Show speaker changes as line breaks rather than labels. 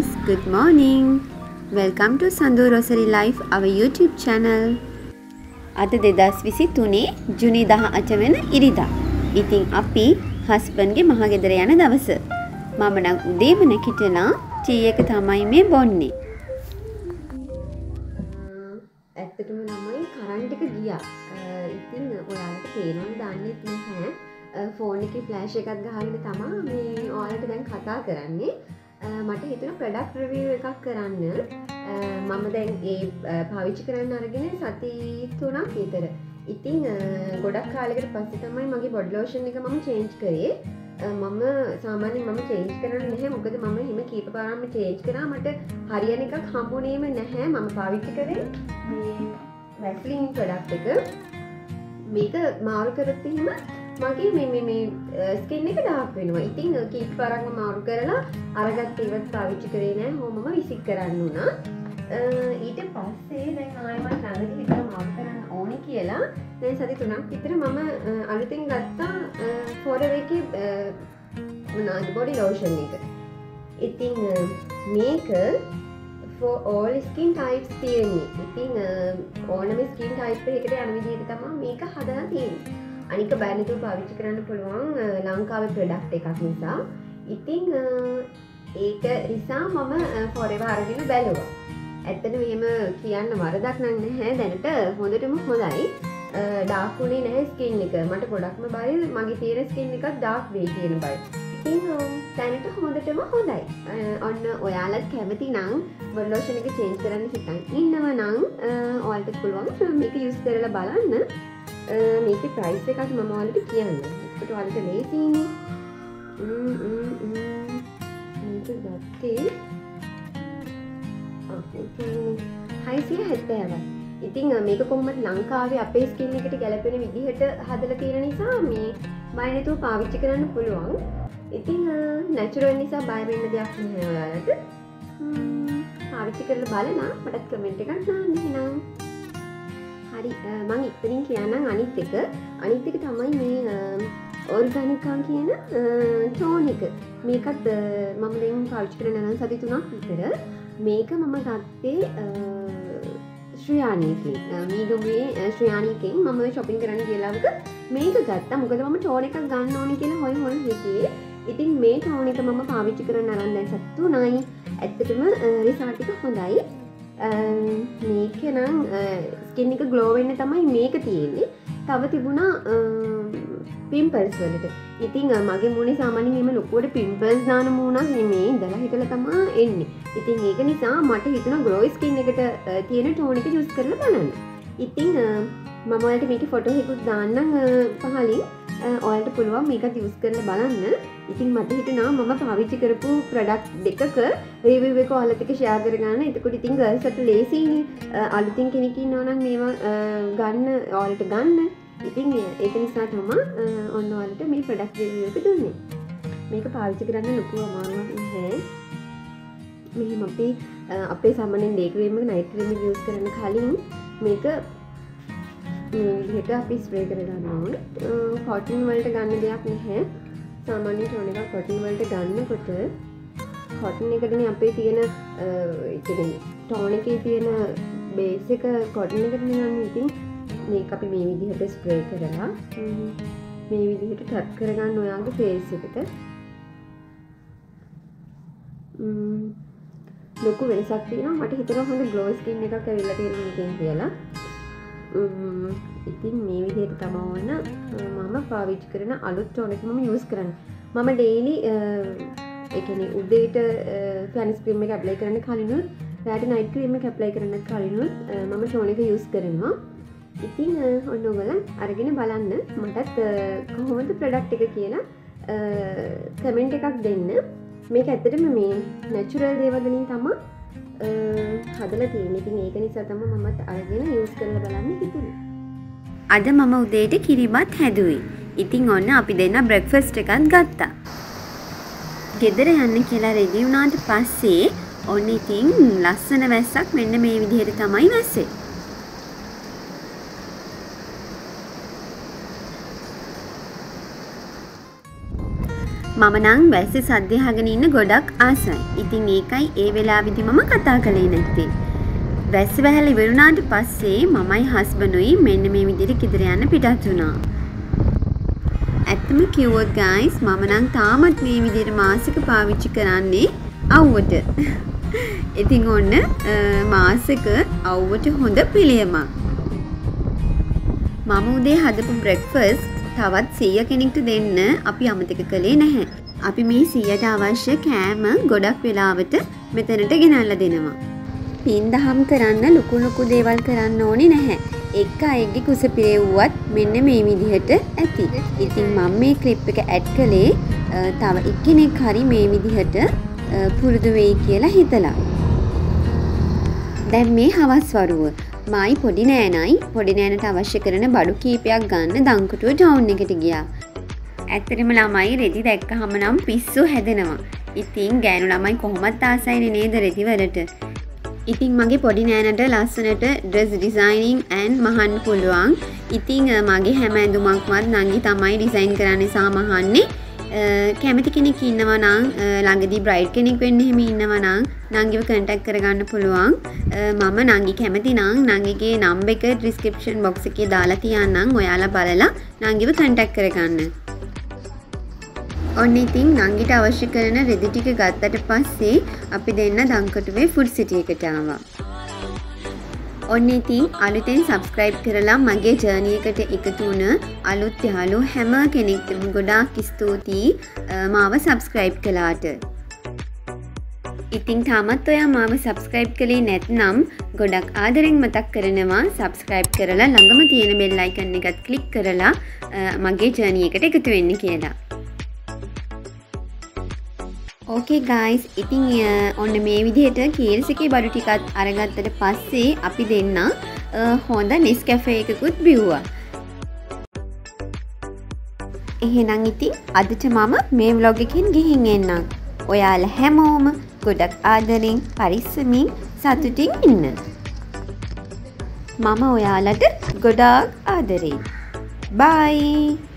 guys, good morning. Welcome to Sandu Rosary Life, our YouTube channel. අද 2023 ජුනි 18 වෙන ඉරිදා. ඉතින් අපි හස්බන්ඩ් ගේ මහගෙදර යන දවස. මම නම් උදේම නැගිටලා ටී එක තමයි මේ බොන්නේ. ඇත්තටම නම් කරන්ට් එක ගියා. ඉතින් ඔයාලට පේනවද දන්නේ නැහැ. ෆෝන් එකේ ෆ්ලෑෂ් එකක් ගහගෙන තමයි මේ ඔයාලට දැන් කතා කරන්නේ. මට හිතුණා ප්‍රොඩක්ට් රිවිව් එකක් කරන්න. මම දැන් ඒ පාවිච්චි කරන්න අරගෙන සති 3ක් විතර. ඉතින් ගොඩක් කාලයකට පස්සේ තමයි මගේ බොඩි ලෝෂන් එක මම චේන්ජ් කරේ. මම සාමාන්‍යයෙන් මම චේන්ජ් කරන්නේ නැහැ. මොකද මම හිම කීප පාරක්ම චේන්ජ් කරා. මට හරියන එකක් හම්බුනේම නැහැ. මම පාවිච්චි කරේ මේ වැස්ලින් ප්‍රොඩක්ට් එක. මේක මාරු කරත් එහෙම මගේ මේ ස්කින් එක ඩාර්ක් වෙනවා. ඉතින් කීප පාරක්ම මාරු කරලා අරගත්ත ඉවත් පාවිච්චි කරේ නැහැ. හොමම විසික් කරන්න උනා. ඊට පස්සේ දැන් ආයෙමත් ළඟදී හිතලා මාරු කරන්න ඕනේ කියලා දැන් සති 3ක් විතර මම අලුතෙන් ගත්තා Forever එකේ මොනවාද බොඩි ලෝෂන් එක. ඉතින් මේක for all skin types තියෙන්නේ. ඉතින් ඕනම skin type එකකට යන විදිහට තමයි මේක හදලා තියෙන්නේ. අනික බය නැතුව පාවිච්චි කරන්න පුළුවන් ලංකාවේ ප්‍රොඩක්ට් එකක් නිසා. ඉතින් ඒක නිසා මම Forever අරගෙන බැලුවා. ඇත්තටම එහෙම කියන්න වරදක් නැහැ. දැනට හොඳටම හොඳයි. ඩාර්ක් උනේ නැහැ ස්කින් එක. මට ගොඩක්ම බය මගේ තියෙන ස්කින් එකත් ඩාර්ක් වෙයි කියන බය. ඉතින් දැනට හොඳටම හොඳයි. ඔන්න ඔයාලත් කැමති නම් බොඩි ලෝෂන් එක චේන්ජ් කරන්න හිතන් ඉන්නව නම් ඔයාලට පුළුවන් මේක යූස් කරලා බලන්න. මේකේ ප්‍රයිස් එකක් මම ඔයාලට කියන්නම්. ඒකට ඔයාලට ලේසියිනේ. මේක ගත්තේ 670ක්. ඉතින් මේක කොහොමද ලංකාවේ අපේ ස්කින් එකට ගැලපෙන විදිහට හදලා තියෙන නිසා මේ බය නැතුව පාවිච්චි කරන්න පුළුවන්. ඉතින් නැචරල් නිසා බය වෙන්න දෙයක් නැහැ ඔයාලට. පාවිච්චි කරලා බලලා මටත් කමෙන්ට් එකක් දාන්න එහෙනම්. හරි මම ඉතින් කියන්නම් අනිත් එක තමයි මේ ඕර්ගැනිකා කියන ටෝන් එක. මේකත් මම දැන් පාවිච්චි කරන නම් සති 3ක් විතර. මේක මම ගත්තේ ශ්‍රියාණියකින්. මීඩුමේ ශ්‍රියාණියකින් මම shopping කරන්න ගියලාවක මේක ගත්තා. මොකද මම ටෝන් එකක් ගන්න ඕනේ කියලා හොයන් හිටියේ. ඉතින් මේ ටෝන් එක මම පාවිච්චි කරන්න අරන් දැන් සති 3යි. ඇත්තටම රිසල්ට් එක හොඳයි. මේක නම් ස්කින් එක ග්ලෝ වෙන්න තමයි මේක තියෙන්නේ. තව තිබුණා පිම්පල්ස් වලට. ඉතින් මගේ මූණේ සාමාන්‍යයෙන් එහෙම ලොකුවට පිම්පල්ස් දාන මූණක් නෙමෙයි. ඉඳලා හිටලා තමයි එන්නේ. ඉතින් ඒක නිසා මට හිතුණා ග්ලෝ ස්කින් එකට තියෙන ටෝන් එක යූස් කරලා බලන්න. ඉතින් මම ඔයාලට මේකේ ෆොටෝ එකකුත් දාන්නම් පහලින්. ඔයාලට පුළුවන් මේකත් යූස් කරලා බලන්න. ඉතින් මට හිතුණා මම පාවිච්චි කරපු ප්‍රොඩක්ට් දෙකක රිවිව් එක ඔයාලත් එක්ක ෂෙයා කරගන්න. එතකොට ඉතින් ගර්ල්ස්ට ලේසියිනේ. අලුතින් කෙනෙක් ඉන්නවා නම් මේවා ගන්න ඔයාලට ගන්න. ඉතින් ඒක නිසා තමයි ඔන්න ඔයාලට මේ ප්‍රොඩක්ට් රිවිව් එක දුන්නේ. මේක පාවිච්චි කරන්න ලොකු අමාරුවක් නැහැ. මෙහෙම අපේ සාමාන්‍යයෙන් ඩේ ක්‍රීම් එක නයිට් ක්‍රීම් එක යූස් කරන්න කලින් මේක විදිහට අපි ස්ප්‍රේ කරගන්න ඕනේ. කොටන් වලට ගන්න දෙයක් නැහැ. සාමාන්‍ය ටෝන් එකක් කොටන් වලට ගන්නකොට කොටන් එකටනේ අපේ තියෙන ටෝන් එකේ තියෙන බේස් එක කොටන් එකට නෙවෙයි. ඉතින් මේක අපි මේ විදිහට ස්ප්‍රේ කරලා මේ විදිහට ටැප් කරගන්න ඔයාලගේ ෆේස් එකට. ලොකු වෙනසක් තියෙනවා. මට හිතෙනවා හොඳ ග්ලෝ ස්කින් එකක් ඇවිල්ලා තියෙන මේකෙන් කියලා. ඉතින් මේ විදිහට තමයි මම පාවිච්චි කරන අලුත් ටෝන් එක මම යූස් කරන්නේ. මම ඩේලි ඒ කියන්නේ උදේට ෆැනිස් ක්‍රීම් එක ඇප්ලයි කරන්න කලිනුත් රාත්‍රී නයිට් ක්‍රීම් එක ඇප්ලයි කරන්න කලිනුත් මම ටෝන් එක යූස් කරනවා. ඉතින් ඔන්න ඔයගොල්ලන් අරගෙන බලන්න. මටත් කොහොමද ප්‍රොඩක්ට් එක කියලා කමෙන්ට් එකක් දෙන්න. මේක ඇත්තටම මේ නැචරල් දේවල් වලින් තමයි හදලා තියෙන්නේ. ඉතින් ඒක නිසා තමයි මමත් අරගෙන යූස් කරලා බලන්න හිතුනේ. අද මම උදේට කිරිබත් හැදුවේ. ඉතින් ඔන්න අපි දෙන්න බ්‍රෙක්ෆාස්ට් එකක් ගත්තා. ගෙදර යන්න කියලා රෙඩි වුණාට පස්සේ ඔන්න ඉතින් ලස්සන වැස්සක් මෙන්න මේ විදිහට තමයි වැස්සේ. මම නම් වැස්සේ සද්ද අහගෙන ඉන්න ගොඩක් ආසයි. ඉතින් ඒකයි ඒ වෙලාවෙදි මම කතා කළේ නැත්තේ. වැස්ස වැහලා ඉවරුණාට පස්සේ මමයි හස්බන්ඩුයි මෙන්න මේ විදිහට ගෙදර යන්න පිටත් වුණා. ඇත්තම කිව්වොත් guys මම නම් තාමත් මේ විදිහට මාසික පාවිච්චි කරන්නේ අවුවට. ඉතින් ඔන්න මාසික අවුවට හොඳ පිළියමක්. මම උදේ හදපු බ්‍රෙක්ෆාස්ට් තවත් 100 කෙනෙක්ට දෙන්න අපි අමතක කළේ නැහැ. අපි මේ 100ට අවශ්‍ය කෑම ගොඩක් වෙලාවට මෙතනට ගෙනල්ලා දෙනවා. පින්දහම් කරන්න ලොකු දේවල් කරන්න ඕනේ නැහැ. එක අයගේ කුස පිරෙව්වත් මෙන්න මේ විදිහට ඇති. ඉතින් මම මේ ක්ලිප් එක ඇඩ් කළේ තව එක්කෙනෙක් හරි මේ විදිහට පුරුදු වෙයි කියලා හිතලා. දැන් මේ හවස් වරුව මායි පොඩි නෑනට අවශ්‍ය කරන බඩු කීපයක් ගන්න දංකොටුව ටවුන් එකට ගියා. ඇත්තටම ළමයි රෙදි දැක්කහම නම් පිස්සු හැදෙනවා. ඉතින් ගෑනු ළමයි කොහොමත් ආසයිනේ නේද රෙදි වලට. ඉතින් මගේ පොඩි නෑනට ලස්සනට ඩ්‍රෙස් ඩිසයිනින් and මහන්න පුළුවන්. ඉතින් මගේ හැම ඇඳුමක්වත් නංගි තමයි ඩිසයින් කරන්නේ සහ මහන්නේ. කැමති කෙනෙක් ඉන්නවා නම් ළඟදී බ්‍රයිඩ් කෙනෙක් වෙන්න එහෙම ඉන්නවා නම් නංගිව කන්ටැක්ට් කරගන්න පුළුවන්. මම නංගි කැමති නම් නංගිගේ නම්බර් එක ඩිස්ක්‍රිප්ෂන් බොක්ස් එකේ දාලා තියන්නම්. ඔයාලා බලලා නංගිව කන්ටැක්ට් කරගන්න. ඔන්න ඉතින් නංගිට අවශ්‍ය කරන රෙදි ටික ගත්තට පස්සේ අපි දෙන්න දංකොටුවේ ෆුඩ් සිටි එකට ආවා. ඔන්න ඉතින් අලුතෙන් සබස්ක්‍රයිබ් කරලා මගේ ජර්නි එකට එකතු වුණ අලුත් යාළුවෝ හැම කෙනෙක්ටම ගොඩාක් ස්තුතියි මාව සබස්ක්‍රයිබ් කළාට. ඉතින් තාමත් ඔයා මාව සබස්ක්‍රයිබ් කළේ නැත්නම් ගොඩක් ආදරෙන් මතක් කරනවා සබස්ක්‍රයිබ් කරලා ළඟම තියෙන බෙල් අයිකන් එකත් ක්ලික් කරලා මගේ ජර්නි එකට එකතු වෙන්න කියලා. ඕකේ guys, ඉතින් ඔන්න මේ විදිහට කීල්ස් එකේ බඩු ටිකත් අරගත්තට පස්සේ අපි දෙන්න හොඳ නෙස්කැෆේ එකකුත් බිව්වා. එහෙනම් ඉතින් අදට මම මේ vlog එකෙන් ගිහින් එන්නම්. ඔයාලා හැමෝම ගොඩක් ආදරෙන් පරිස්සමින් සතුටින් ඉන්න. මම ඔයාලට ගොඩාක් ආදරෙයි. Bye.